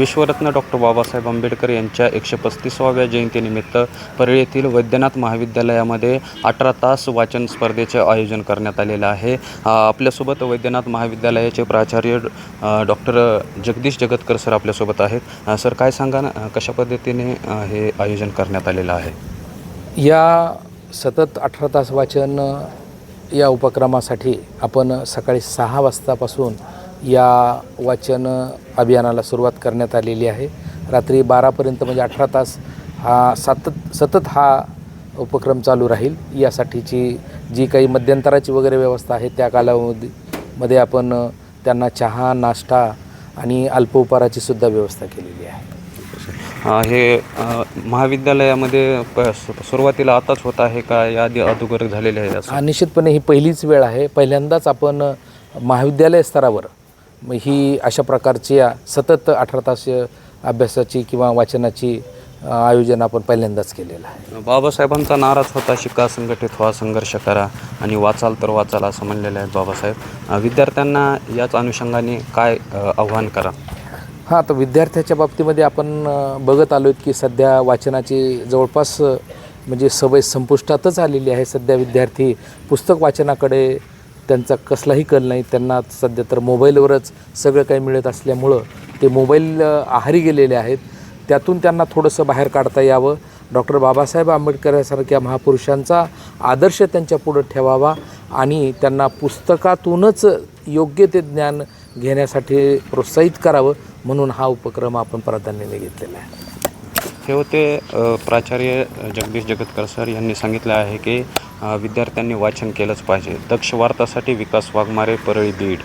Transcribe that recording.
विश्वरत्न doctor Babasaheb Ambedkar यांच्या 135व्या जयंतीनिमित्त परळी येथील वैद्यनाथ महाविद्यालयामध्ये 18 तास वाचन स्पर्धेचे आयोजन करण्यात आलेलं आहे। आपल्यासोबत वैद्यनाथ महाविद्यालयाचे प्राचार्य डॉक्टर जगदीश जगतकर सर आपल्यासोबत आहेत। सर काय सांगा ना, कशा पद्धतीने हे आयोजन करण्यात आलेलं आहे? या सतत 18 तास वाचन या उपक्रमासाठी आपण सकाळी 6 वाजतापासून या वाचन अभियानाला सुरुवात करण्यात आलेली आहे। रात्री 12पर्यंत म्हणजे 18 तास हा सतत हा उपक्रम चालू राहील। यासाठीची जी काही मध्यंतराची वगैरे व्यवस्था आहे त्या कालावधीमध्ये आपण त्यांना चहा, नाश्ता आणि अल्पोपहाराची सुद्धा व्यवस्था केलेली आहे। हे महाविद्यालयामध्ये सुरुवातीला आताच होत आहे का, याआधी अगोदर झालेले आहे? निश्चितपणे ही पहिलीच वेळ आहे। पहिल्यांदाच आपण महाविद्यालय स्तरावर ही अशा प्रकारची सतत 18 तास अभ्यासाची किंवा वाचनाची आयोजन आपण पहिल्यांदाच केलेलं आहे। बाबासाहेबांचा नाराच होता, शिका, संघटित व्हा, संघर्ष करा आणि वाचाल तर वाचाल असं म्हणलेलं आहे बाबासाहेब। विद्यार्थ्यांना याच अनुषंगाने काय आव्हान करा? हां, तर विद्यार्थ्याच्या बाबतीमध्ये आपण बघत आलो की सध्या वाचनाची जवळपास म्हणजे सवय संपुष्टातच आलेली आहे। सध्या विद्यार्थी पुस्तक वाचनाकडे त्यांचा कसलाही कल नाही। त्यांना सध्या तर मोबाईलवरच सगळं काही मिळत असल्यामुळं ते मोबाईल आहारी गेलेले आहेत। त्यातून त्यांना थोडंसं बाहेर काढता यावं, डॉक्टर बाबासाहेब आंबेडकरांसारख्या महापुरुषांचा आदर्श त्यांच्या पुढं ठेवावा आणि त्यांना पुस्तकातूनच योग्य ते ज्ञान घेण्यासाठी प्रोत्साहित करावं, म्हणून हा उपक्रम आपण प्राधान्याने घेतलेला आहे। हे होते प्राचार्य जगदीश जगतकर सर यांनी सांगितलं आहे की विद्यार्थ्यांनी वाचन केलंच पाहिजे। दक्ष वार्तासाठी विकास वाघमारे, परळी, बीड।